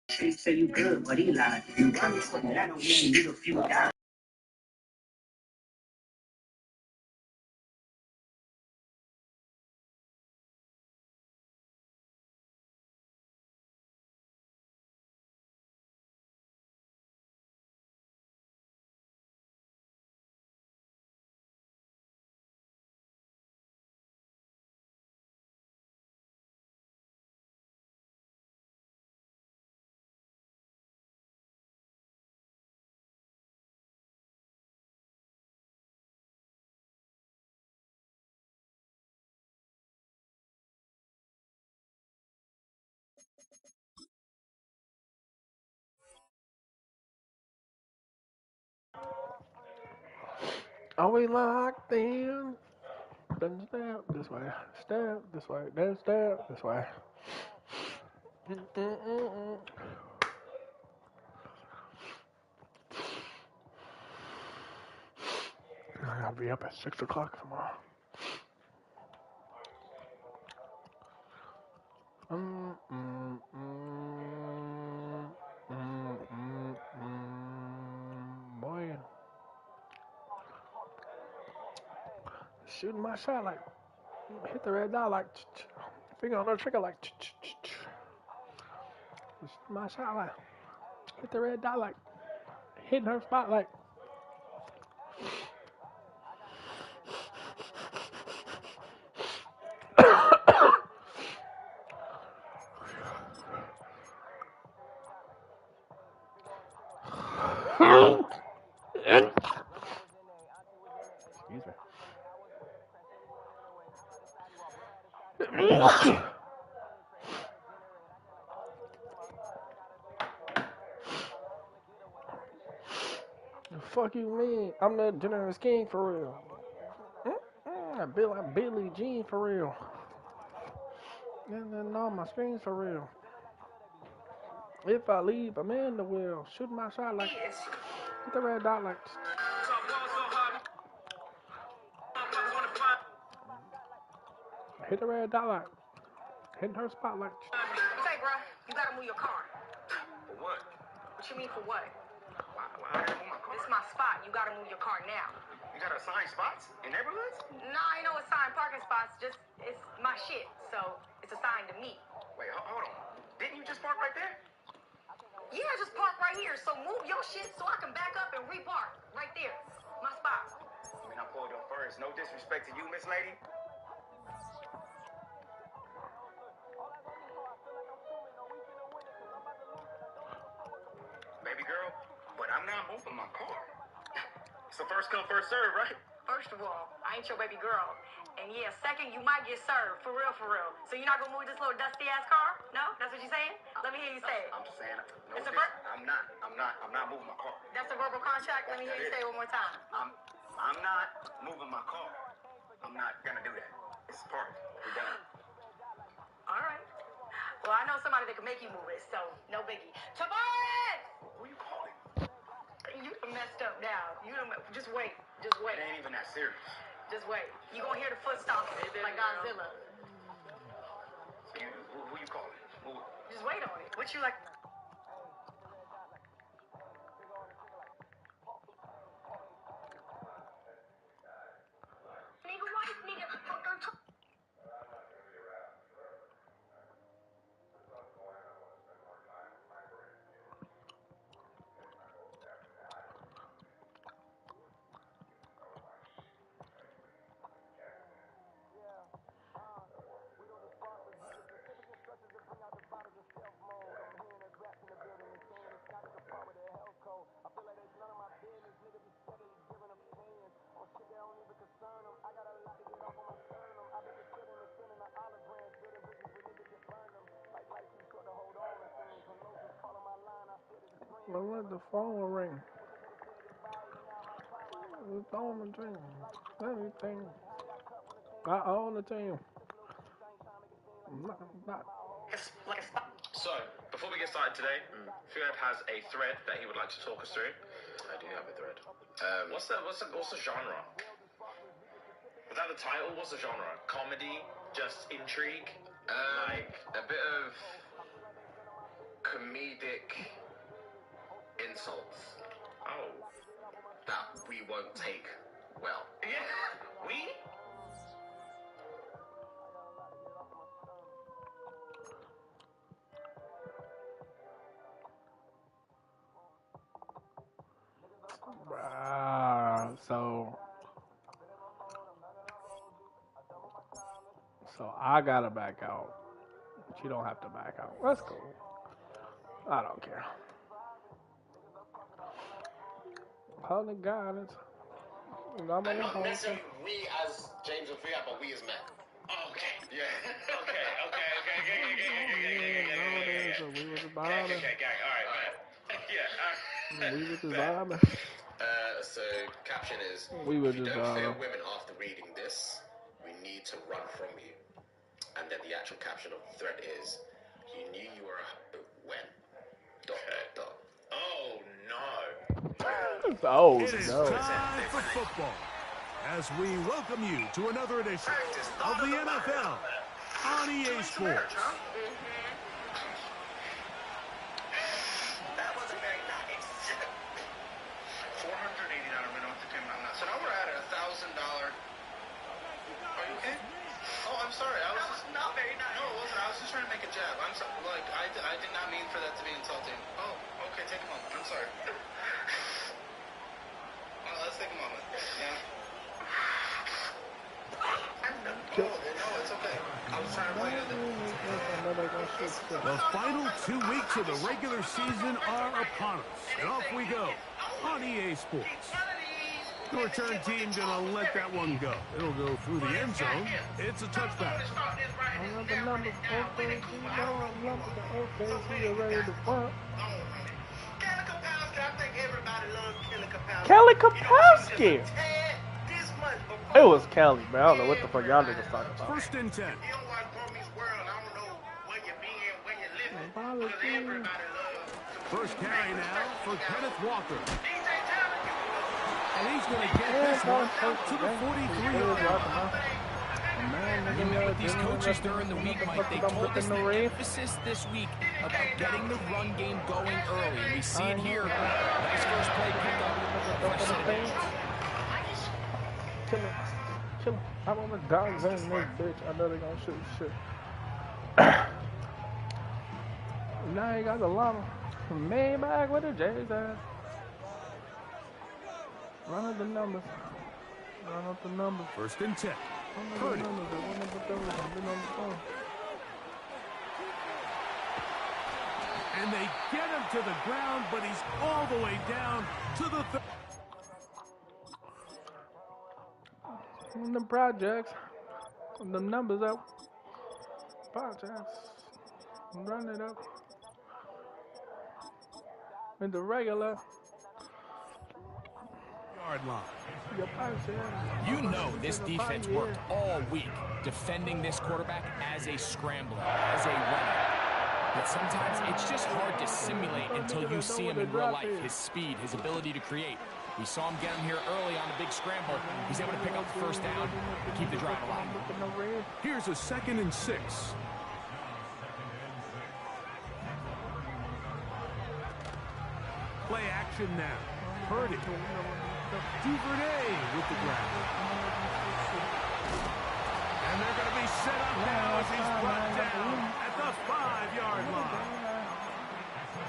She say you good, but he lied. You run for that don't mean you a few dimes. Are we locked in? Then stab this way, stab this way, then stab this way. Mm-mm-mm-mm. I gotta be up at 6 o'clock tomorrow. Boy, shooting my shot like hit the red dot like finger on the trigger like my shot like hit the red dot like hitting her spot like. Excuse me. The fuck you mean? I'm the generous king for real. I'm Billy Jean for real. And then all my screens for real. If I leave, I'm in the wheel. Shoot my shot like hit the red dot like hit the red dot like hitting her spot like. Say, bro, you gotta move your car. For what? What you mean for what? Why I gotta move my car? This is my spot. You gotta move your car now. You gotta assign spots in neighborhoods? Nah, I know assigned parking spots. Just it's my shit, so it's assigned to me. Wait, hold on. Didn't you just park right there? Yeah, just park right here. So move your shit so I can back up and repark right there. My spot. I mean, I pulled up first. No disrespect to you, Miss Lady. Baby girl, but I'm not moving my car. It's a first come, first serve, right? First of all, I ain't your baby girl. And yeah, second, you might get served. For real, for real. So you're not gonna move this little dusty ass car? No? That's what you're saying? Let me hear you say it. I'm just saying, no, I'm not moving my car. That's a verbal contract? Let me hear you say it one more time. I'm not moving my car. I'm not gonna do that. It's parked. We're done. All right. Well, I know somebody that can make you move it, so no biggie. Tavares! Who you calling? You done messed up now. Just wait. Just wait. It ain't even that serious. Just wait. You gonna hear the footsteps like Godzilla. So who you calling? Who? Just wait on it. What you like? Nigga, why this nigga fucking talk? Don't let the phone ring. It's on the team. Everything. I own the team. Not. So, before we get started today, Fuad has a thread that he would like to talk us through. I do have a thread. What's the genre? Was that the title? What's the genre? Comedy? Just intrigue? Like a bit of comedic insults. Oh. That we won't take well. Yeah, we? So I gotta back out. But you don't have to back out. That's cool. I don't care. Holy God, it's. I'm not necessarily we as James and Fiat, but we as men. Oh, okay. Yeah. Okay. We was vibing. Okay. All right, man. Yeah. We was just vibing. So caption is: We were if you just don't fear women after reading this, we need to run from you. And then the actual caption of the thread is: you knew you were when? ... Oh no. Oh it is no. time for football as we welcome you to another edition of the NFL on EA Sports. That wasn't very nice. $489 minimum to come out now. So now we're at $1,000. Are you okay? Oh, I'm sorry. I was just not very nice. No, it wasn't. I was just trying to make a jab. I'm sorry. Like I did not mean for that to be insulting. Oh, okay. Take a moment. I'm sorry. Let's take a moment. Yeah. No, it's okay. I was trying to play it. The final 2 weeks of the regular season are upon us, and off we go on EA Sports. The return team gonna let that one go. It'll go through the end zone. It's a touchback. Kelly Kapowski. It was Kelly, man. I don't know what the fuck y'all niggas talking about. 1st and 10. First carry now for Kenneth Walker. And he's going to get this one out to the 43-yard line. We met with these coaches during the week, Mike. They told us the emphasis this week about getting the run game going early. And we see it here. Nice first play pickup. Fresh set of downs. Kill him. I want the dogs in this bitch. I know they're gonna shoot shit. Now he got the llama. Maybach with the J's ass. Run up the numbers. 1st and 10. Purdy. And they get him to the ground, but he's all the way down to the On the projects, on the numbers up. Projects, run it up. In the regular yard line. You know this defense worked all week defending this quarterback as a scrambler, as a runner. But sometimes it's just hard to simulate until you see him in real life. His speed, his ability to create. We saw him get him here early on the big scramble. He's able to pick up the first down and keep the drive alive. Here's a 2nd and 6. Play action now. Purdy. Duvernay with the grab. And they're going to be set up now as he's brought down at the 5-yard line.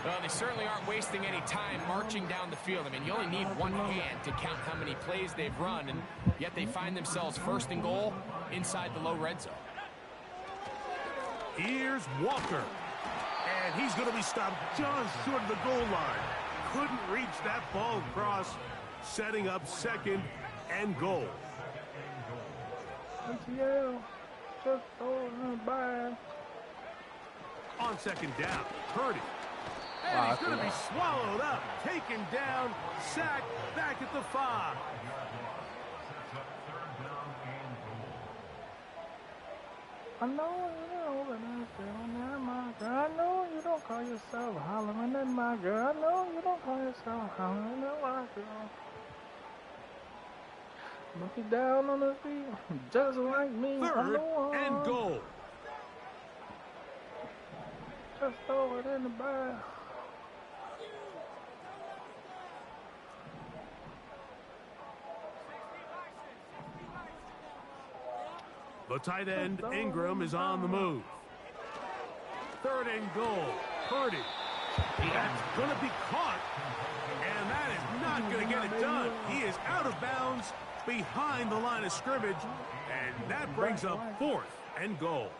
Well, they certainly aren't wasting any time marching down the field. I mean, you only need one hand to count how many plays they've run, and yet they find themselves 1st and goal inside the low red zone. Here's Walker. And he's going to be stopped just short of the goal line. Couldn't reach that ball across, setting up 2nd and goal. On 2nd down, Purdy. And he's going to be swallowed up, taken down, sacked, back at the 5. I know you don't call yourself hollering at my girl. I know you don't call yourself hollering at my girl. Look it down on the feet, just like me. 3rd and goal. Just throw it in the bag. The tight end, Ingram, is on the move. 3rd and goal. Purdy. That's going to be caught. And that is not going to get it done. He is out of bounds behind the line of scrimmage. And that brings up 4th and goal.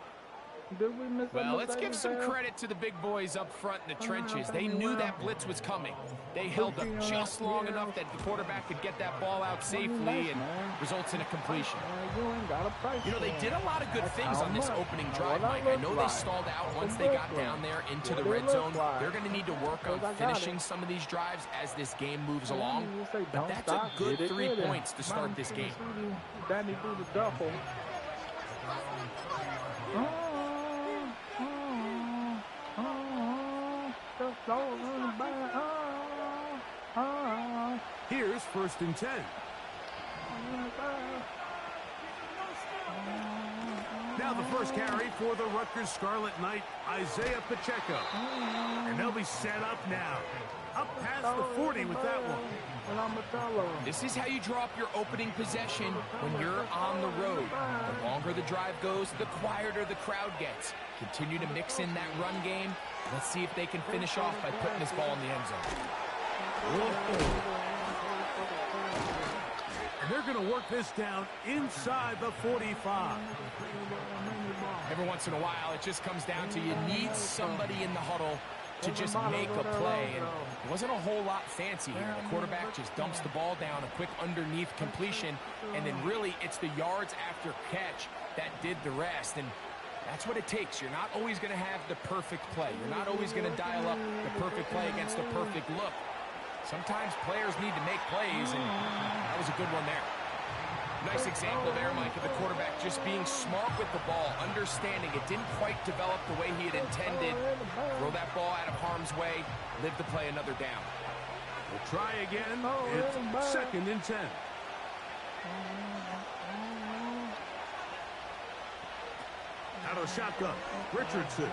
Did we miss well, let's give some credit to the big boys up front in the trenches. They knew that blitz was coming. They held up just long enough that the quarterback could get that ball out safely and results in a completion. You know, they did a lot of good things on this opening drive, Mike. I know they stalled out once they got down there into the red zone. They're going to need to work on finishing some of these drives as this game moves along. But that's a good 3 points to start this game. Danny do the duffel. Here's 1st and 10. Now the first carry for the Rutgers Scarlet Knight, Isaiah Pacheco. And they'll be set up now. Up past the 40 with that one. This is how you draw up your opening possession when you're on the road. The longer the drive goes, the quieter the crowd gets. Continue to mix in that run game. Let's see if they can finish off by putting this ball in the end zone. And they're going to work this down inside the 45. Every once in a while, it just comes down to you need somebody in the huddle to just make a play. And it wasn't a whole lot fancy here. The quarterback just dumps the ball down, a quick underneath completion, and then really it's the yards after catch that did the rest. And that's what it takes. You're not always going to have the perfect play. You're not always going to dial up the perfect play against the perfect look. Sometimes players need to make plays, and that was a good one there. Nice example there, Mike, of the quarterback just being smart with the ball, understanding it didn't quite develop the way he had intended. Throw that ball out of harm's way, live to play another down. We'll try again. It's 2nd and 10. Out of the shotgun, Richardson.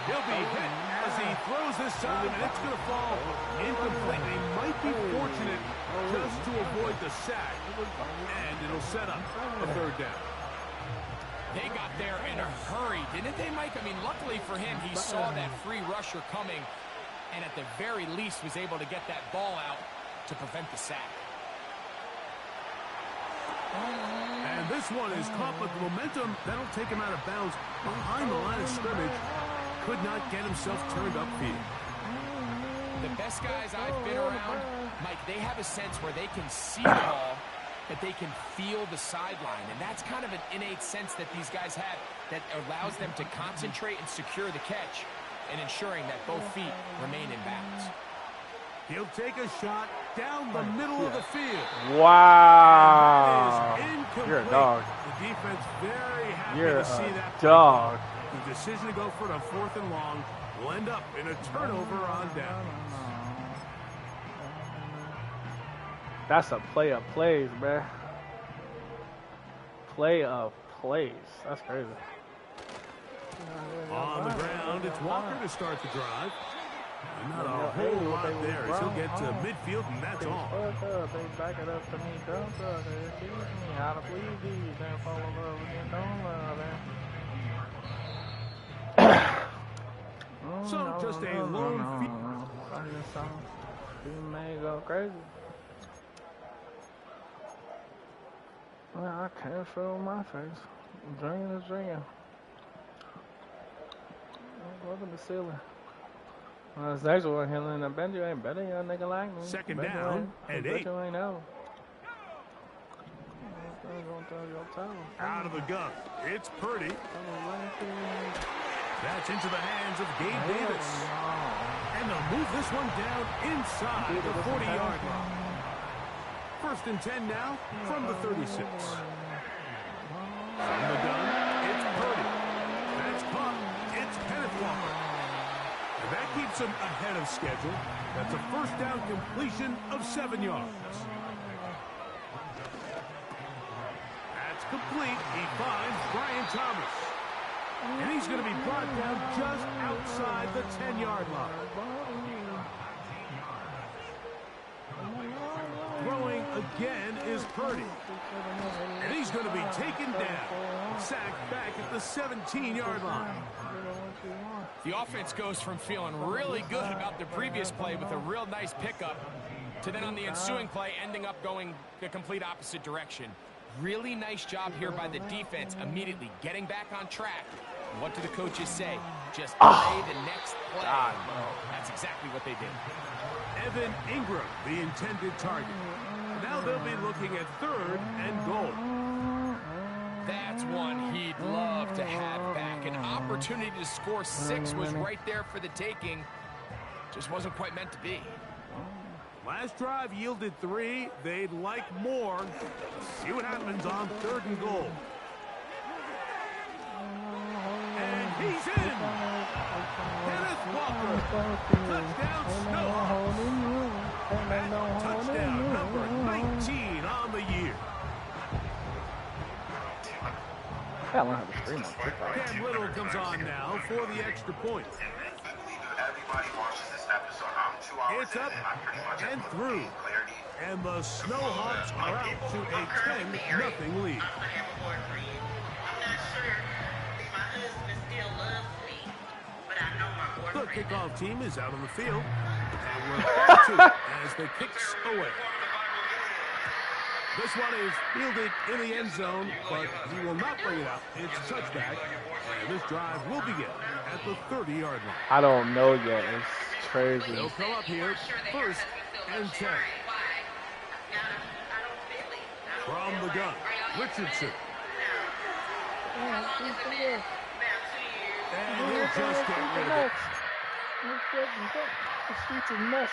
He'll be hit as he throws this time, and it's going to fall incomplete. He might be fortunate just to avoid the sack, and it'll set up a 3rd down. They got there in a hurry, didn't they, Mike? I mean, luckily for him, he saw that free rusher coming, and at the very least was able to get that ball out to prevent the sack. And this one is caught, but the momentum, that'll take him out of bounds behind the line of scrimmage. Could not get himself turned upfield. The best guys I've been around, Mike, they have a sense where they can see the ball, but they can feel the sideline. And that's kind of an innate sense that these guys have that allows them to concentrate and secure the catch and ensuring that both feet remain in bounds. He'll take a shot down the middle of the field. Wow. You're a dog. The defense very happy You're to see that. Dog. The decision to go for the 4th and long will end up in a turnover on down. That's a play of plays, man. Play of plays. That's crazy. On the ground, it's Walker to start the drive. Not a whole lot there as he'll get to midfield, and that's all. They back it up to me. How to please these. Then fall over again. Don't love it. So just a lone feet. You may go crazy. Well, I can't feel my face. Drinking is drinking. Look at the ceiling. This next one, Helen, I bet you ain't better, young nigga like me. 2nd down and 8. You ain't know. Out of the gun, it's Purdy. That's into the hands of Gabe Davis. And they'll move this one down inside the 40-yard line. 1st and 10 now from the 36. From the gun, it's Purdy. That's caught. It's Kenneth Walker. And that keeps him ahead of schedule. That's a 1st down completion of 7 yards. That's complete. He finds Brian Thomas. And he's going to be brought down just outside the 10-yard line. Throwing again is Purdy. And he's going to be taken down. Sacked back at the 17-yard line. The offense goes from feeling really good about the previous play with a real nice pickup to then on the ensuing play ending up going the complete opposite direction. Really nice job here by the defense immediately getting back on track. What do the coaches say? Just play the next play. That's exactly what they did. Evan Ingram, the intended target. Now they'll be looking at 3rd and goal. That's one he'd love to have back. An opportunity to score 6 was right there for the taking. Just wasn't quite meant to be. Last drive yielded 3. They'd like more. See what happens on 3rd and goal. And he's in. Kenneth Walker. Touchdown Snow. Touchdown number 19 on the year. I don't have a screen on. Cam Little comes on now for the extra point. It's up and through. And the Snowhawks are out to a 10-0 lead. The kickoff team is out on the field. And we're back to it as the kicks away. This one is fielded in the end zone, but he will not bring it up. It's a touchback. And this drive will begin at the 30-yard line. I don't know yet. It's crazy. They'll come up here 1st and 10. From the gun, Richardson. And he'll just get rid of it. It's a mess.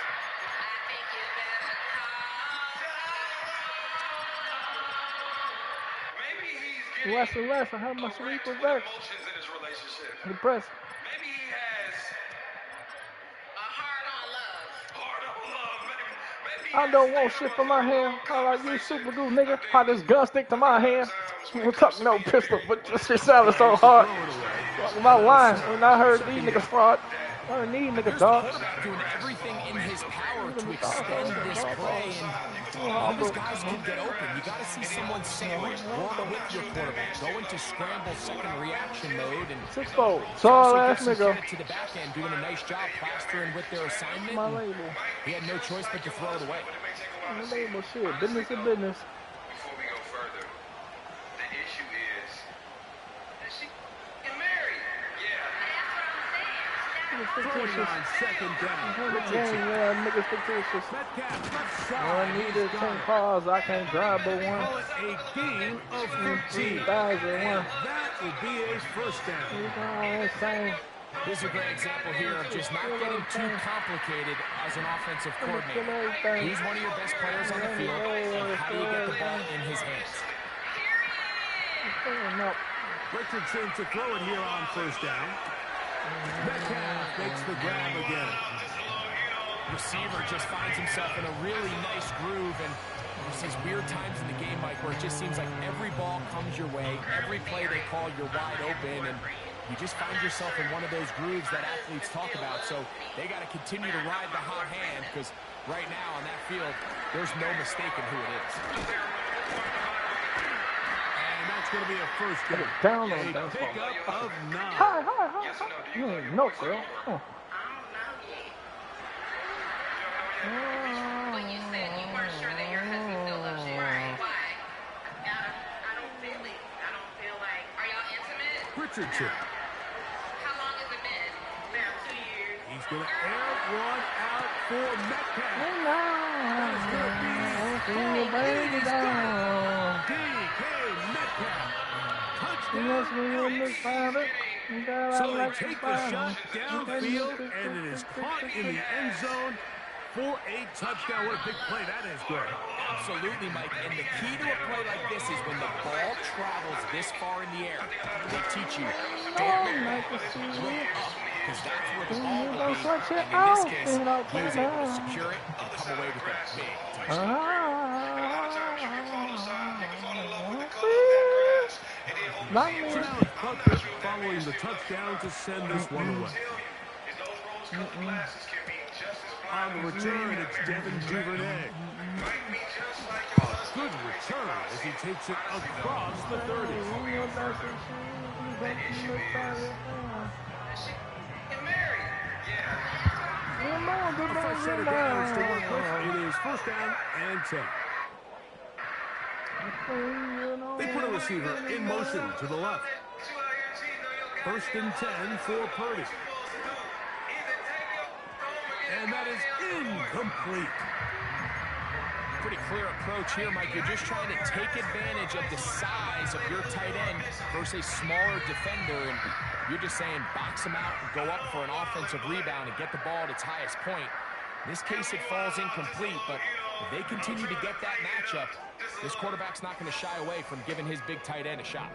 Less and less. I have my sweep reverse. The press. Maybe he has a hard on love. Maybe I don't want shit from my hand. I like you, super glue, nigga. How this gun stick to my hand? We're talking no pistol, but this shit sounded so hard. My line when I heard these niggas fraud. I don't need niggas, dog. Doing everything in his power to extend this play, and all these guys can get open. You got to see someone sandwich, work with your quarterback, go into scramble second reaction mode, and 6-4. Tall ass nigga. To the back end, doing a nice job plastering with their assignment. My label. He had no choice but to throw it away. My label, shit. Business is business. Before we go further, the issue is she get married? Yeah. 49 second down. Richardson. Yeah, niggas fictitious. Metcalf left All I side. need is 10 cars. I can't drive but one. Call it a gain of 13. 3,001. That would be a first down. Same. Here's a great example here of just not getting too complicated as an offensive coordinator. He's one of your best players on the field, and how do you get the ball in his hands? Richardson to throw it here on first down. Metcalf makes the grab again. Receiver just finds himself in a really nice groove, and there's these weird times in the game, Mike, where it just seems like every ball comes your way, every play they call, you're wide open, and you just find yourself in one of those grooves that athletes talk about. So they got to continue to ride the hot hand, because right now on that field, there's no mistaking who it is. And that's going to be a first down. Down on A that pickup of 9. Hi. You ain't no, girl. Oh. But you said you weren't sure that your husband still loves you, right? Why? I don't feel like. Are y'all intimate? Richardson. How long has it been? About 2 years. He's going to air one out for Metcalf. That's going to be DK Metcalf. Touchdown. So they take the shot downfield, and it is caught in the end zone for a touchdown. What a big play that is, Greg. Absolutely, Mike. And the key to a play like this is when the ball travels this far in the air, they teach you, don't look up, because that's where the ball will be. And in this case, he was able to secure it and come away with a big touchdown. Not me. Bucket by following the touchdown to send this one away. On the return, it's Devin Duvernay. A good return as he takes it across the 30. A fresh set of downs to work with. It is first down and 10. They put a receiver in motion to the left. First and 10 for Purdy. And that is incomplete. Pretty clear approach here, Mike. You're just trying to take advantage of the size of your tight end versus a smaller defender, and you're just saying box him out and go up for an offensive rebound and get the ball at its highest point. In this case, it falls incomplete, but if they continue to get that matchup, this quarterback's not going to shy away from giving his big tight end a shot.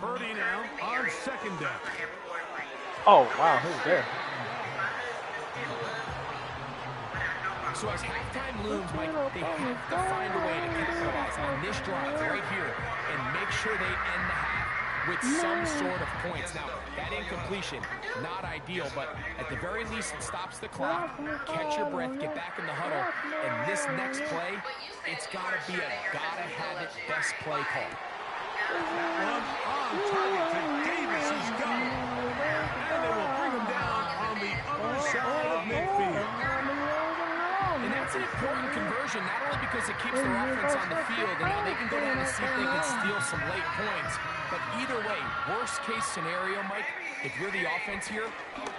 Purdy now on second down. Oh, wow, who's there? So as halftime looms, Mike, they have to find a way to capitalize on this drive right here and make sure they end the half with some sort of points. Now, that incompletion, not ideal, but at the very least, it stops the clock, catch your breath, get back in the huddle, and this next play, it's got to be a gotta-have-it best play call. On target to Davis, he's got it. And they will bring him down on the other side of midfield. And that's an important conversion, not only because it keeps their offense on the field, and now they can go down and see if they can steal some late points, but either way, worst case scenario, Mike, if you're the offense here,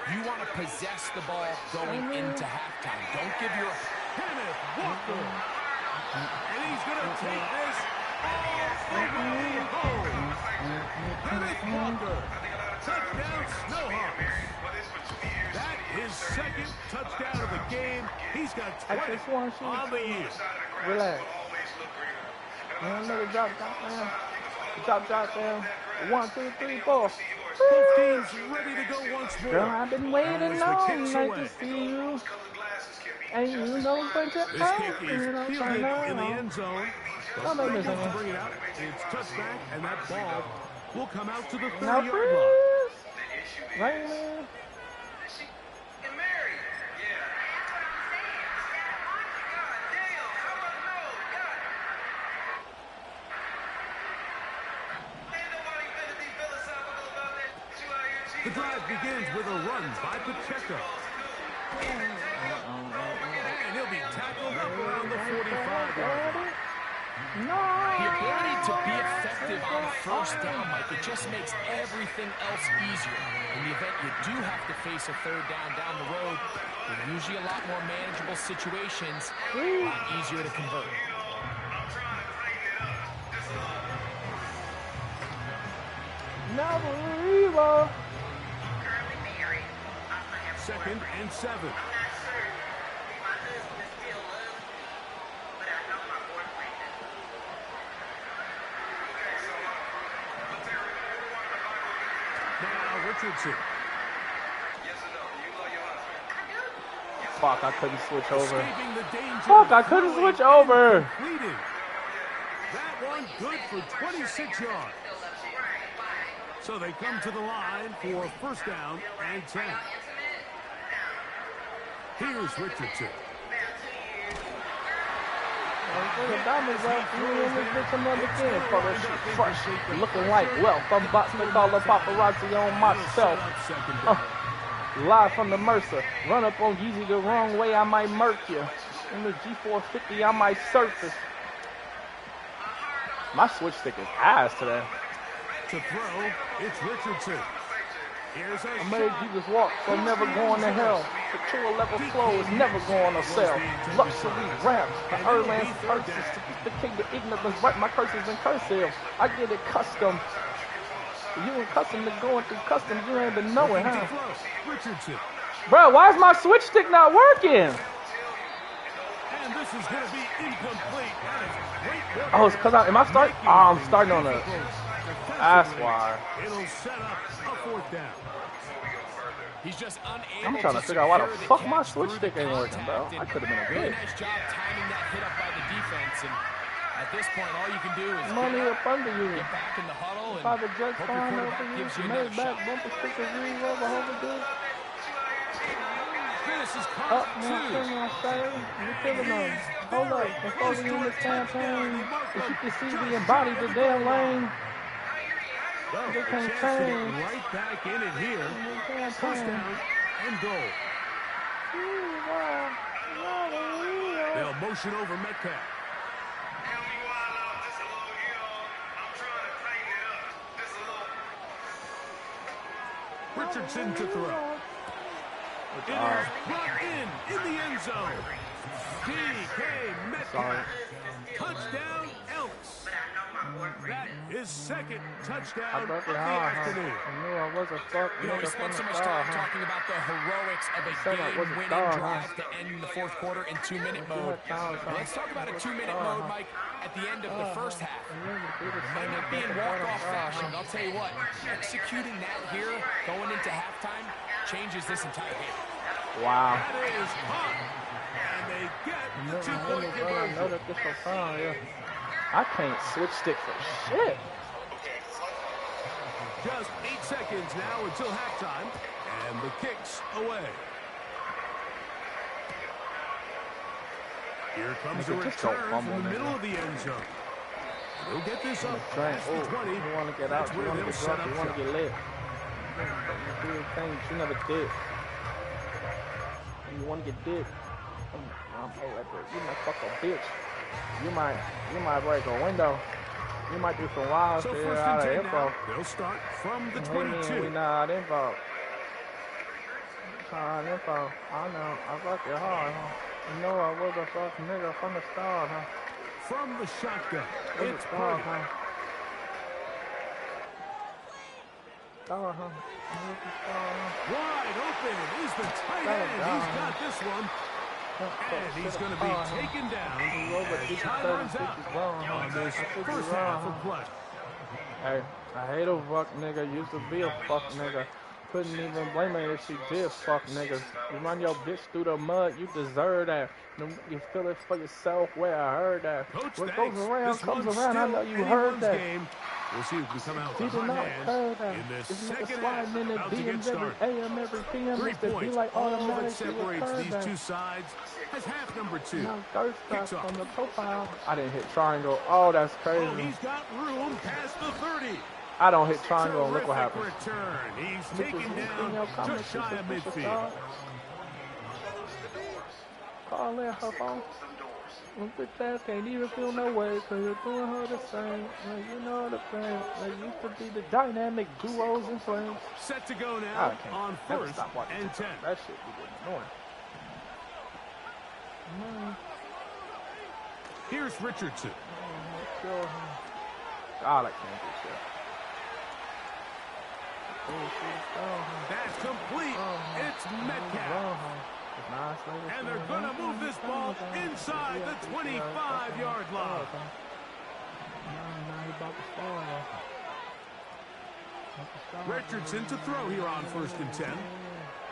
you want to possess the ball going into halftime. Don't give your... Kenneth Walker. And he's going to take this all the way home. Kenneth Walker. Touchdown, Snowhawks. That is second touchdown of the game. He's got 20 on the year. Relax. Another drop down. Drop down. 1, 2, 3, 4. Both teams ready to go once more. Girl, I've been waiting all night to see you. And you know what to This kick is fielded in the end zone. No, no, no, To no. bring it out. It's touchback, and that ball will come out to the Now, 30-yard line. right, man. The drive begins with a run by Pacheco. And he'll be tackled up around the 45-yard line. The ability to be effective on first down, Mike, it just makes everything else easier. In the event you do have to face a third down the road, they're usually a lot more manageable situations, a lot easier to convert. Now, Second and 7. Now Richardson. fuck, I couldn't switch over. Escaping the danger. Fuck, I couldn't switch over. Completed. That one good for 26 yards. So they come to the line for first down and 10. Here's Richardson. The diamonds out here in this bitch another thing for this shit fresh. Looking like wealth. I'm about to call the paparazzi on myself. Live from the Mercer. Run up on Yeezy the wrong way, I might murk you. In the G450, I might surface. My switch stick is ass today. To throw, it's Richardson. Here's a I made Jesus walk, so I'm never going to hell. The tour level flow is never going to sell. Luxury ramp, the Erland's curses to keep the king of ignorance. Write my curses in cursive. I get it custom. You ain't custom to going through customs, you ain't been knowing, huh? Richardson. Bro, why is my switch stick not working? And this is going to be incomplete. That is great work. Oh, it's because I'm starting on the. That's why. It'll set up a fourth down. He's just unable I'm trying to figure out why the fuck my switch stick ain't working, bro. I could have been a Really bitch. nice job timing that hit up by the defense, and At this point, all you can do is money up under you. get back in the huddle and If I the judge hope your fine over quarterback you, gives you made another back, shot. bumper sticker, green rubber, over good. This is Up, part now, two. turn on sale. You're killing them. Hold up, before we end this campaign, as you can see, we embodied the damn lane. Well, They a can't chance to get change. right back in it here. You can't First change. down and goal. They'll motion over Metcalf. Richardson to throw. It is brought in the end zone. DK Metcalf. Touchdown, Elks. That is second touchdown of the afternoon. I knew I was a fuck You know, we nigga spent so from the much start, time talking about the heroics of a Said I was a game-winning dog, drive to end the fourth quarter in 2-minute mode. Now, let's talk about a 2-minute mode, Mike, at the end of the first half. Might not be in walk-off fashion, but I'll tell you what, executing that here, going into halftime, changes this entire game. Wow. That is hot. And they get the I two-point know conversion. that this was fine, yeah. I can't switch stick for shit. Just 8 seconds now until halftime. And the kick's away. Here comes a Nigga, just don't return fumble, from the nigga. middle of the end zone. He'll get this up Trying, past the 20. you want to get out, That's you where want to they'll get set drunk, up you want to shop. get lit. You do the things you never did. And you want to get dick. You might fuck a bitch. You might break a window. You might do some wild So shit first out and of 10 info. now. They'll start from the Hey, man, 22. we not info. Trying info. I know. I fuck it hard, huh? You know I was a fuck nigga from the start, huh? From the shotgun, Was it's a star, Purdy. huh? Star, huh? Was a star, huh? Wide open is the tight That was end. down. He's got this one. And he's going to be taken down and timelines out on this first half of play. Hey, I hate a fuck nigga. Used to be a fuck nigga. Couldn't even blame her if she did fuck niggas. You run your bitch through the mud, you deserve that. You feel it for yourself where I heard that. Coach, What thanks. goes around This comes one's around. I still know you heard anyone's that. game. We'll see who can come out He with a did hot not hand heard that. in this This nigga second sliding in half. the About to get DMs every started. AM, every PM. 3 It's the be points. like All that automatic. You separates heard these that. two sides as half number 2. Now thirst Kicks trap off. on the profile. I didn't hit triangle. Oh, that's Oh, crazy. he's got room past the 30. I don't hit triangle and look what Terrific happens. return. He's Niggas taken in down your comments, just shy of it's a midfield. superstar. Call in her phone. Bitch ass can't even feel no way, cause you're doing her the same. You know the thing. They used to be the dynamic duos and flames. Set to go I now can't on never first stop watching and TikTok. 10. That shit be getting annoying. Here's Richardson. God, I can't do shit. That's complete. It's Metcalf. And they're going to move this ball inside the 25-yard line. Richardson to throw here on first and 10.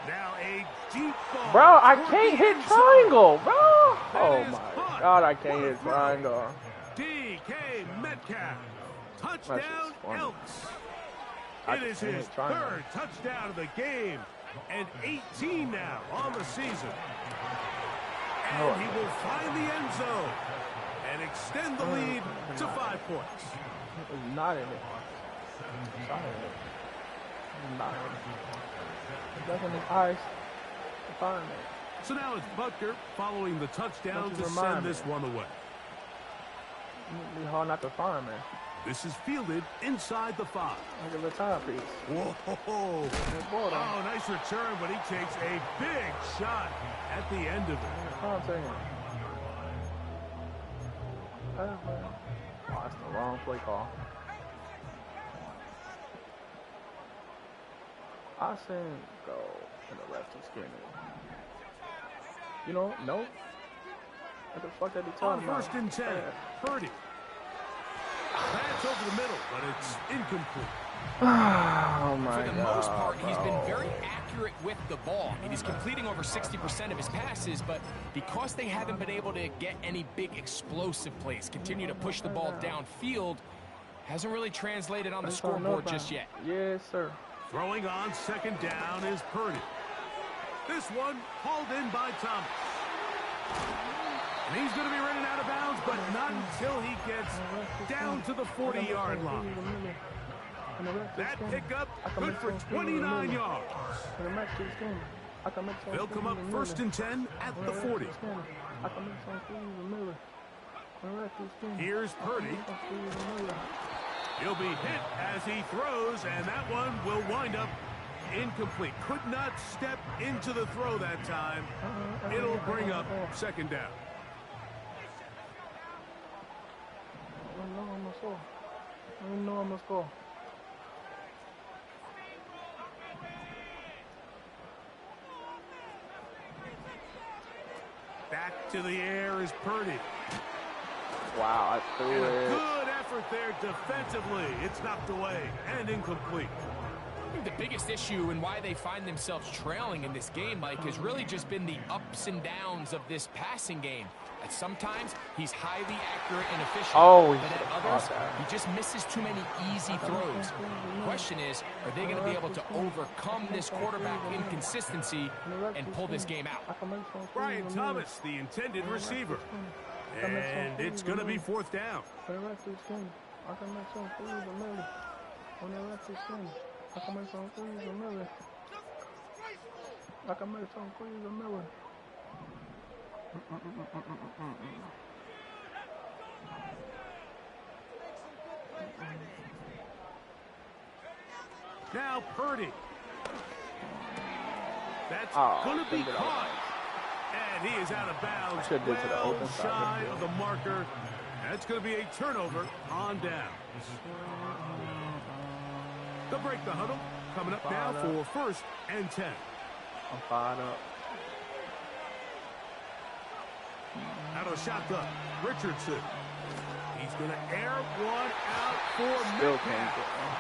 Now a deep ball. Bro, I toward can't the hit end zone. triangle, bro. That Oh is my hot. God, I can't What a hit throw. triangle. DK Metcalf. That's Touchdown, just funny. Elks. I It is can't his hit triangle. third touchdown of the game. And 18 now on the season. And he will find the end zone and extend the lead to 5 points. It's not in it. It's not in it. It's not in it. It doesn't need ice to find it. So now it's Butker following the touchdown Don't you to remind send me. this one away. It'd be hard not to find, man. This is fielded inside the 5. Like a little timepiece. Whoa. Oh, Oh, nice return, but he takes a big shot at the end of it. I'm saying. Oh, that's the wrong play call. I seen go and the ref just getting it. You know, no. What the fuck are they On talking about? first and 10, Purdy. That's over the middle, but it's incomplete. Oh my For the God, most part, he's been bro. very accurate accurate with the ball. I mean, he's completing over 60% of his passes, but because they haven't been able to get any big explosive plays, continue to push the ball downfield, hasn't really translated on the scoreboard just yet. Yes, sir. Throwing on second down is Purdy. This one hauled in by Thomas. And he's going to be running out of bounds, but not until he gets down to the 40-yard line. That pickup good for 29 yards. They'll come up 1st and 10 at the 40. Here's Purdy. He'll be hit as he throws, and that one will wind up incomplete. Could not step into the throw that time. It'll bring up second down. I know I'm gonna score. Back to the air is Purdy. Wow, I threw it. Good effort there defensively. It's knocked away and incomplete. I think the biggest issue and why they find themselves trailing in this game, Mike, has really just been the ups and downs of this passing game. At sometimes, he's highly accurate and efficient, but at others, he just misses too many easy throws. The question is, are they going to be able to overcome this quarterback inconsistency and pull this game out? Brian Thomas, the intended receiver. And it's going to be 4th down. Now Purdy. That's going to be caught. And he is out of bounds. Well shy of the marker. That's going to be a turnover on down. They'll break the huddle. Coming up now for 1st and 10. I'm fired up. Out of the shotgun, Richardson. He's going to air one out for Metcalf.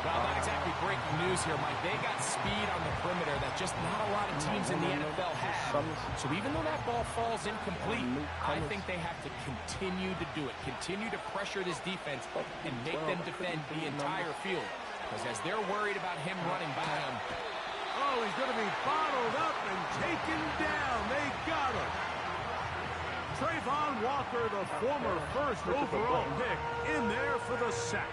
Well, not exactly breaking news here, Mike. They got speed on the perimeter that just not a lot of teams in the NFL have. So even though that ball falls incomplete, I think they have to continue to do it. Continue to pressure this defense and make them defend the entire field. Because as they're worried about him running by them. Oh, he's going to be bottled up and taken down. They got him. Trayvon Walker, the former 1st overall pick, in there for the sack.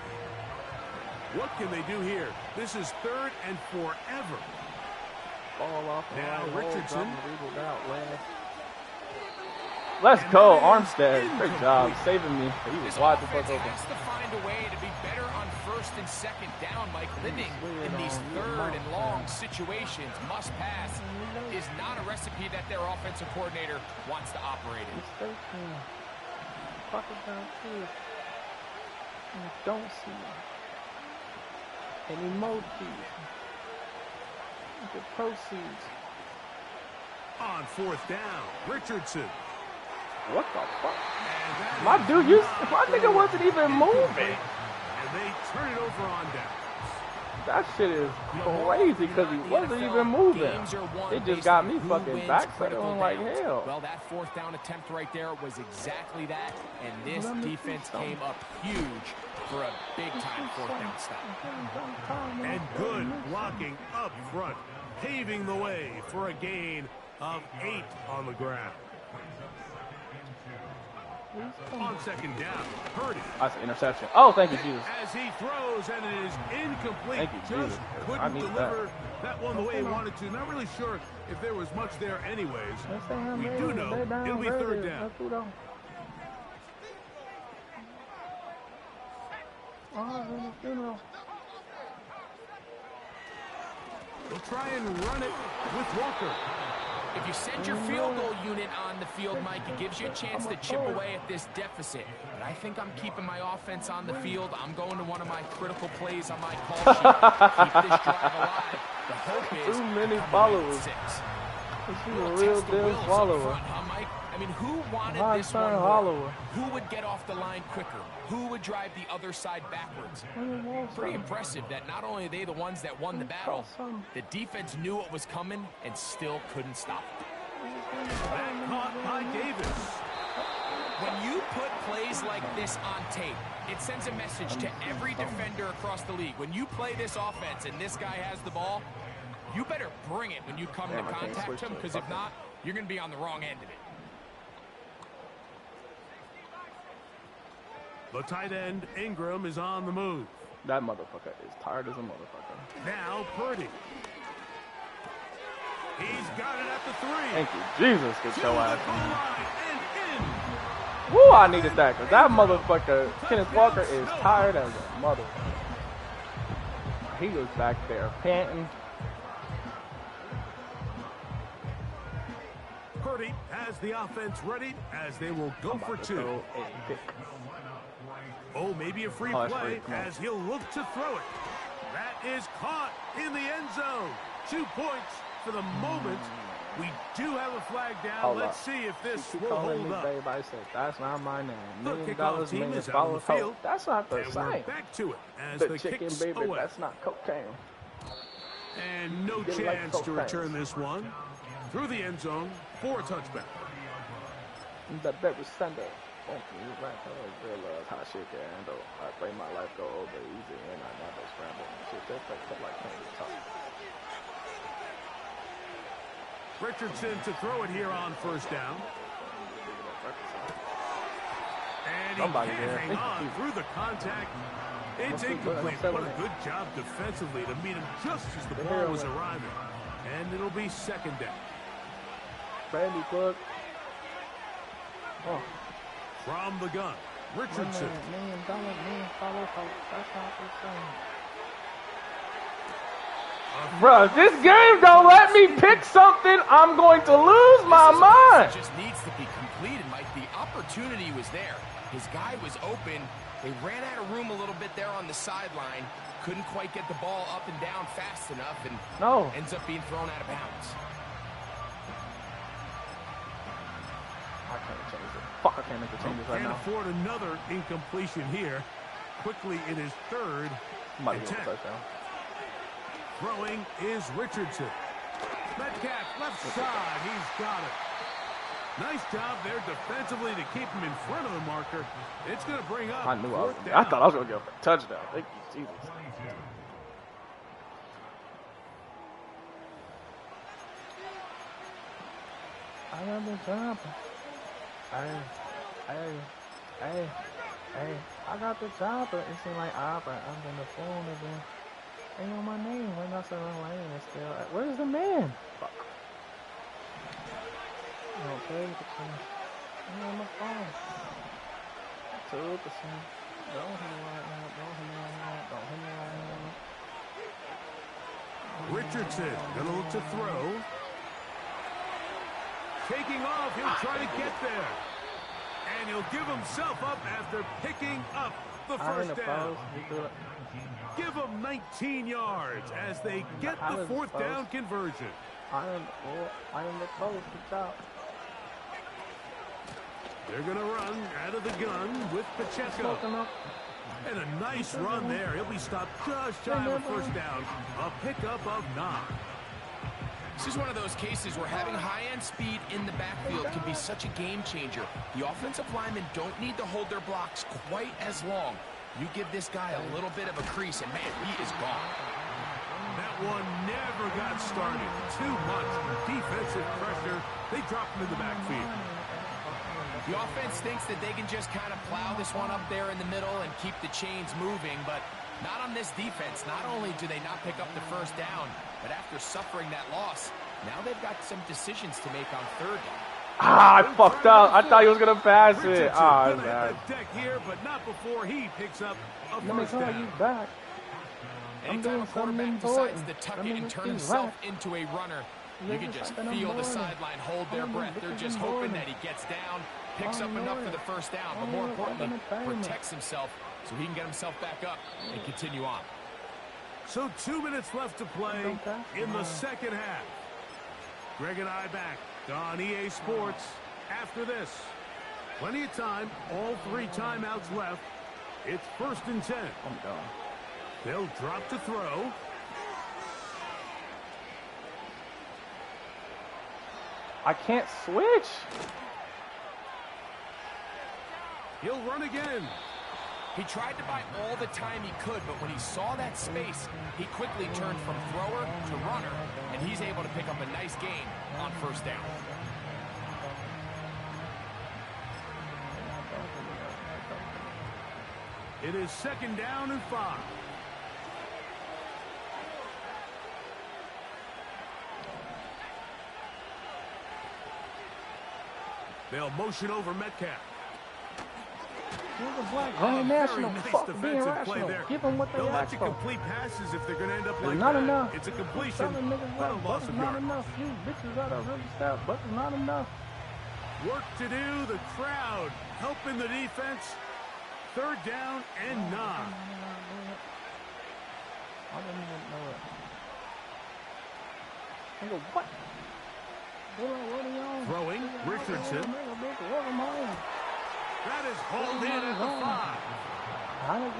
What can they do here? This is 3rd and forever. Ball off. Now Richardson. Let's go, Armstead. Great job saving me. He was wide the fuck open. Has to find a way to be better on 1st and 2nd down, Mike. Living in these 3rd and long situations, must pass, is not a recipe that their offensive coordinator wants to operate in. Don't see any emojis. The proceeds. On 4th down, Richardson. What the fuck? My dude, my nigga wasn't even moving. And they turn it over on down. That shit is crazy because he wasn't even moving. It just got me fucking backpedaling like hell. Well, that 4th down attempt right there was exactly that, and this defense came up huge for a big-time 4th down stop. And good blocking up front, paving the way for a gain of 8 on the ground. On 2nd down, Purdy. That's an interception. Oh, thank you, Jesus. As he throws, and it is incomplete. Thank you, Jesus. Couldn't deliver that one the way he wanted to. Not really sure if there was much there anyways. We do know it'll be 3rd down. They'll try and run it with Walker. If you send your field goal unit on the field, Mike, it gives you a chance to chip away at this deficit. But I think I'm keeping my offense on the field. I'm going to one of my critical plays on my call sheet. Keep this drive alive. The hope is too many followers. This is a real damn follower. Huh, Mike? I mean, who wanted this one more? Who would get off the line quicker? Who would drive the other side backwards? Pretty impressive that not only are they the ones that won the battle, the defense knew what was coming and still couldn't stop it. That caught by Davis. When you put plays like this on tape, it sends a message to every defender across the league. When you play this offense and this guy has the ball, you better bring it when you come to contact him, because if not, you're going to be on the wrong end of it. The tight end, Ingram, is on the move. That motherfucker is tired as a motherfucker. Now Purdy. He's got it at the 3. Thank you, Jesus. Get your ass. And Woo, I needed that, because that motherfucker, Kenneth Walker, is tired as a motherfucker. He was back there panting. Purdy has the offense ready as they will go for 2. Oh, maybe a free play as he'll look to throw it. That is caught in the end zone. 2 points for the moment. We do have a flag down. Let's see if this will hold up. Babe, I said, that's not my name. The $1 million, kickoff team is out on the field. That's not the And same. we're back to it as The the chicken kicks baby, away. that's not cocaine. And no Get like chance to cocaine. return this one. Through the end zone for a touchback. The baby sender. Thank you, right? Real love, hot shit can handle. I pray my life go over easy and I never scramble. Shit, just like candy talk. Richardson to throw it here on first down. And he can't hang on through the contact. It's incomplete. What a good job defensively to meet him just as the ball was arriving. And it'll be second down. Brandy Cook. Oh. From the gun, Richardson. $1 million, that's not the same. Bruh, this game don't let me pick something, I'm going to lose my mind. It just needs to be completed, Mike. The opportunity was there. His guy was open. They ran out of room a little bit there on the sideline. Couldn't quite get the ball up and down fast enough, and ends up being thrown out of bounds. I can't change it. Fuck, I can't make the changes right now. Can't afford another incompletion here. Quickly in his third attempt. Throwing is Richardson. Metcalf, left side. He's got it. Nice job there defensively to keep him in front of the marker. It's going to bring up I knew fourth down. I thought I was going to go for a touchdown. Thank you, Jesus. I got the jumper. Hey, I got the jumper. It seemed like opera. I'm in the phone again. Ain't on my name. We're not so lane. It's still. Where's the man? Fuck. Okay, I'm on my phone. 2%. Don't hit me right now. Don't hit me right now. Don't hit me right now. Richardson gonna look to throw. Taking off, he'll try to get there. And he'll give himself up after picking up the first down. Give him 19 yards as they get the fourth down conversion. I am the post. Good job. They're going to run out of the gun with Pacheco. And a nice run there. He'll be stopped just shy of a first down. A pickup of 9. This is one of those cases where having high-end speed in the backfield can be such a game changer. The offensive linemen don't need to hold their blocks quite as long. You give this guy a little bit of a crease, and man, he is gone. That one never got started. Too much defensive pressure. They dropped him in the backfield. The offense thinks that they can just kind of plow this one up there in the middle and keep the chains moving, but not on this defense. Not only do they not pick up the first down, but after suffering that loss, now they've got some decisions to make on third down. I fucked up. I thought he was going to pass it. Gonna hit the deck here, but not before he picks up a first down. You back. Anytime a quarterback decides to tuck it and turn himself into a runner, you can just feel the sideline hold their breath. They're just hoping that he gets down, picks up enough for the first down, but more importantly, protects himself so he can get himself back up and continue on. So 2 minutes left to play in the second half. Greg and I back on EA Sports after this. Plenty of time, all 3 timeouts left. It's 1st and 10. I'm done. They'll drop to throw. I can't switch. He'll run again. He tried to buy all the time he could, but when he saw that space, he quickly turned from thrower to runner, and he's able to pick up a nice gain on 1st down. It is 2nd down and 5. They'll motion over Metcalf. Grand National, Very nice fuck being defensive play rational. there. Give them what they They'll let ask you for. complete passes if they're going to end up like It's not that. enough. It's a completion, Telling niggas not a like, loss but of it's not yard. enough. You bitches gotta really stop, but it's not enough. Work to do. The crowd helping the defense. 3rd down and 9. I didn't even know it. I go, what? What are you on? Throwing, Richardson. Welcome home. That is hauled in at the 5. And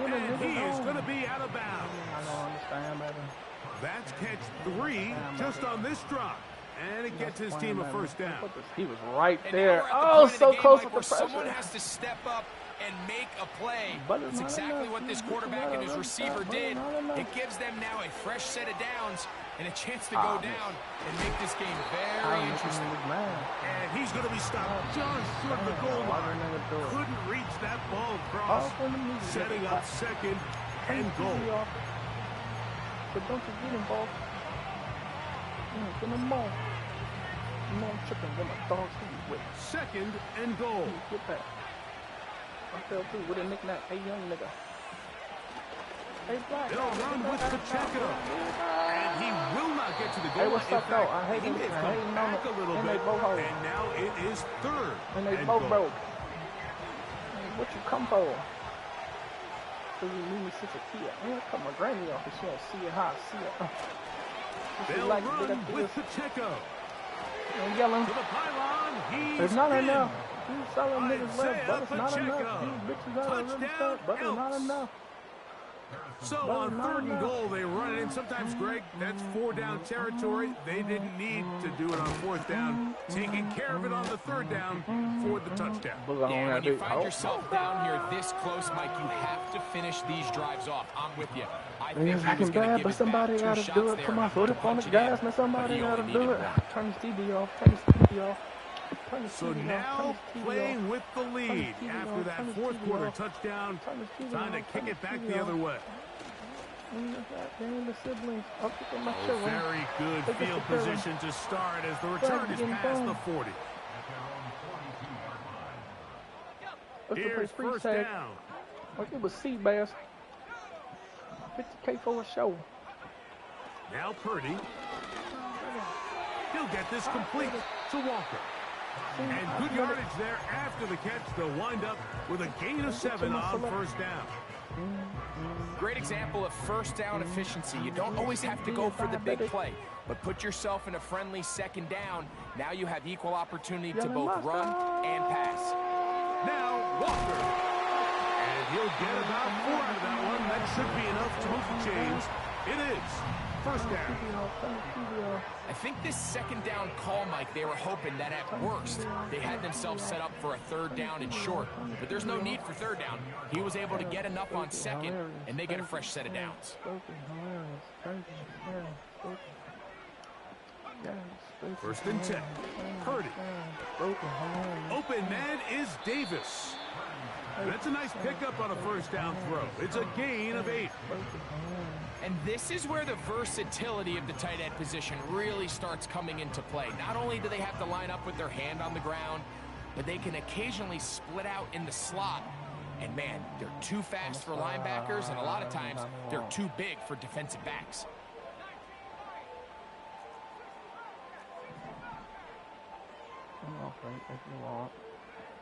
he is going to be out of bounds. I don't understand, baby. That's catch 3 just on this drop. And it gets his team a 1st down. He was right And there. now we're at the Oh, point of the so game, close Mike, with the where someone pressure. has to step up and make a play. But it's It's not exactly enough. what this You quarterback gotta and his really receiver stop, but did. it's not enough. It gives them now a fresh set of downs and a chance to go down and make this game very interesting. And he's going to be stopped just short of the goal line. Couldn't reach that ball across. Setting up 2nd and goal. But don't you get involved. Get them more. You know I'm tripping with my dogs. Who you with? 2nd and goal. Get back. I fell through with a knick-knack. Hey, young nigga. Hey, Black. They'll run with Pacheco. And he will not get to the goal. Hey, what's In up, though? fact, I hate he him. may have I come hate him on back it. a little And they bit. both hold. And now it is 3rd And they and both goal. broke. Hey, what you come for? Cause you need me sit a kid. I'm gonna cut my granny off if she don't see it how I see it. They'll run with Pacheco. I'm yelling. To the pylon. He's It's not in. enough. You selling niggas left, Isaiah but it's not enough. Pacheco. These bitches gotta really Touchdown, stop, but it's not Elks. enough. So But on not 3rd and enough. goal, they run it in. Sometimes, Greg, that's 4 down territory. They didn't need to do it on 4th down. Taking care of it on the 3rd down for the touchdown. Yeah, when you find yourself down here this close, Mike, you have to finish these drives off. I'm with you. I think It's he was looking going to bad, give but his somebody back 2 gotta shots do it. there Put my foot to up on the punch it gas, in, man. Somebody but he gotta only do needed it. one. Turn this TV off. Turn this TV off. Turn this So TV off. now Turn this TV playing off. with the lead TV after off. that Turn this 4th TV quarter off. touchdown. Turn this TV Time to off. kick Turn it this back TV the off. other way. They ain't the siblings. I'll pick up my children. Very good Look at field the children. position to start as the return is getting past done. the 40. Let's go play Here's free 1st tag. down. Like it was sea bass. 50K for a show. Now Purdy. He'll get this complete to Walker. And good yardage there after the catch. They'll wind up with a gain of 7 on 1st down. Great example of 1st down efficiency. You don't always have to go for the big play, but put yourself in a friendly 2nd down. Now you have equal opportunity to both run and pass. Now Walker. And he'll get about 4 out of that one. That should be enough to move the chains. It is 1st down. I think this 2nd down call, Mike, they were hoping that at worst, they had themselves set up for a 3rd down and short. But there's no need for 3rd down. He was able to get enough on 2nd, and they get a fresh set of downs. 1st and 10. Purdy. Open man is Davis. That's a nice pickup on a 1st down throw. It's a gain of 8. And this is where the versatility of the tight end position really starts coming into play. Not only do they have to line up with their hand on the ground, but they can occasionally split out in the slot. And man, they're too fast for linebackers, and a lot of times they're too big for defensive backs.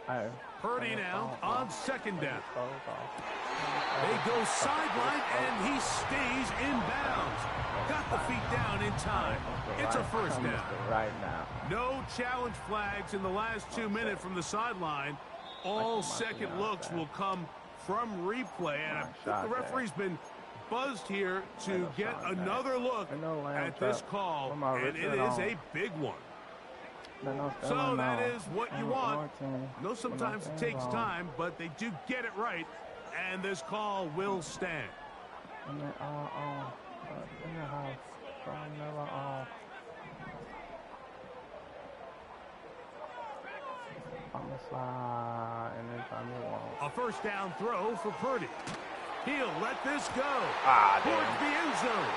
Hey. Purdy now on second down. They go sideline, and he stays in bounds. Got the feet down in time. It's a first down. Right now. No challenge flags in the last 2 minutes from the sideline. All second looks will come from replay, and I think the referee's been buzzed here to get another look at this call, and it is a big one. So that is what you want. No, sometimes it takes time, but they do get it right, and this call will stand. A first down throw for Purdy. He'll let this go towards the end zone.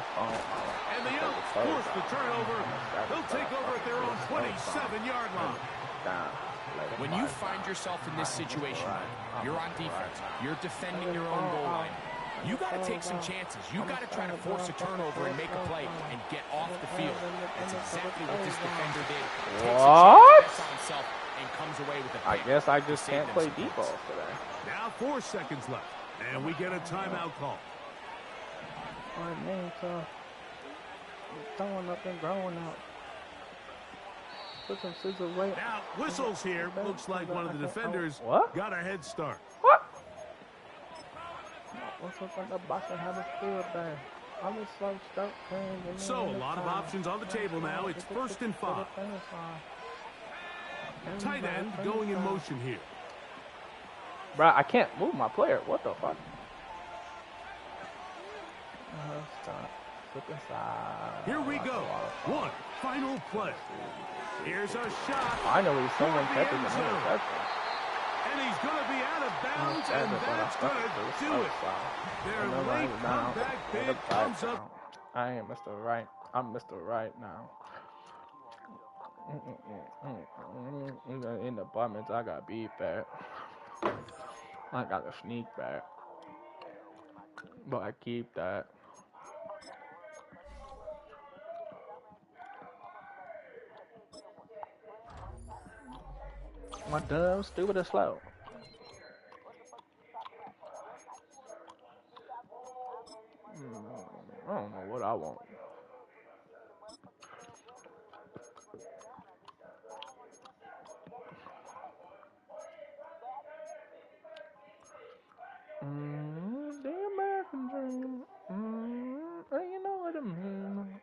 And the Elks force the turnover. They'll take over at their own 27-yard line. When you find yourself in this situation, you're on defense, you're defending your own goal line, you got to take some chances. You got to try to force a turnover and make a play and get off the field. That's exactly what this defender did. What? Takes a chance on himself and comes away with a pick. I guess I just can't play default today. Now 4 seconds left, and we get a timeout call. My name's throwing up and growing up. Put some scissors away. Now whistles here. Looks like one of the defenders got a head start. What? What's up on the box and have a field there? I'm a slow stroke. So a lot of options on the table now. It's 1st and 5. Tight end going in motion here. Bruh, I can't move my player. What the fuck? Here we go. One final play. Here's a shot. Finally, someone kept it in the and he's going to be out of bounds, and that's going to do it. Their late comeback bid comes up. I ain't Mr. Right. I'm Mr. Right now. In the apartments, I got beef back. I got a sneak back. But I keep that. My dumb, stupid, and slow. I don't know what I want. The American dream. You know what I mean.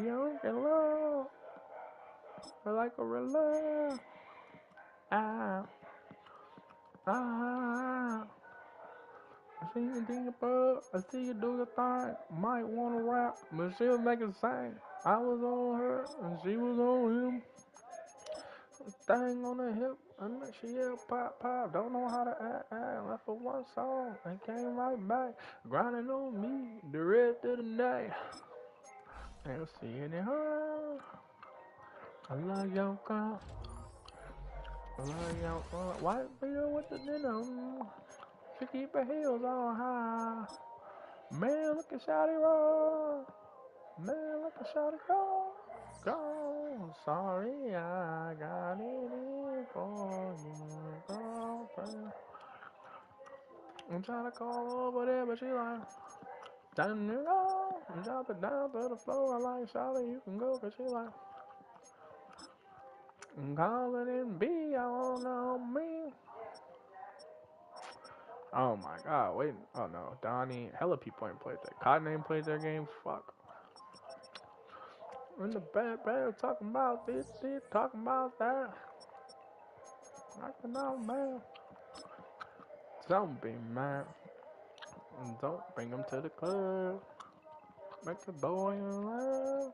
Young and love. Like a relay. I see you think about, I see you do your thing. Might wanna rap, but she'll make it sing. I was on her and she was on him. Thing on the hip, and she yelled pop pop. Don't know how to act. Left for one song and came right back, grinding on me the rest of the night. And seeing it her. I love your girl. I love your girl. White girl with the denim. She keep her heels on high. Man, look at Shawty roll. Man, look at Shawty roll. Go. Sorry, I got it in for you, girlfriend. I'm trying to call over there, but she like, down you go. I'm dropping down to the floor. I like Shawty, you can go, cause she like, I'm calling it B, I don't know me. Oh my god, wait. Oh no, Donnie, hella people ain't played that. Cotton ain't played their games, fuck. In the bad talking about this, talking about that. I can know, man. Don't be mad. And don't bring them to the club. Make the boy in love.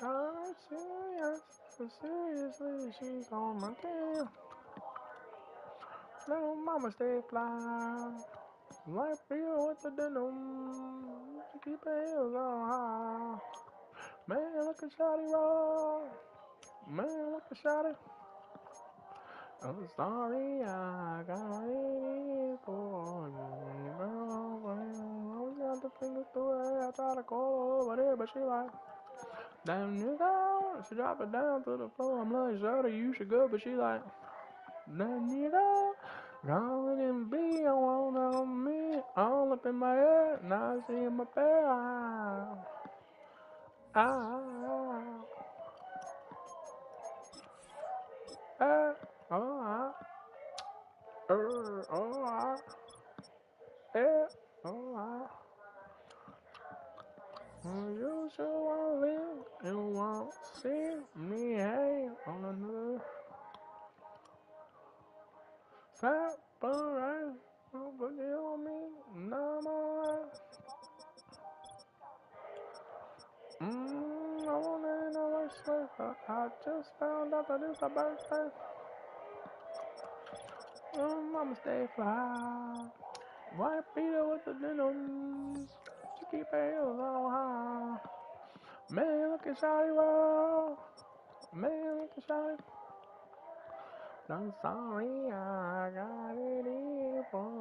I'm serious, but seriously, she's on my tail. Little mama stay fly. Like Bill with the denim. She keep her heels on high. Man, look at Shawty roll. Man, look at Shawty. I'm sorry, I got it for you, girlfriend. We got the her fingers through her hair. I try to call her over there, but she like, damn nigga. She drop it down to the floor. I'm like, Shorty, you should go, but she like, damn nigga. Calling and be on me. All up in my head. Now I see my bed. You sure won't live and won't see me hang on another fat parade. Nobody on me, no more. I wanna know what's worth. I just found out that it's a birthday. Mama stay fly. White Peter with the denims. She keep her heels on high. Man, look at Shawty roll. Man, look at Shawty. I'm sorry, I got it in for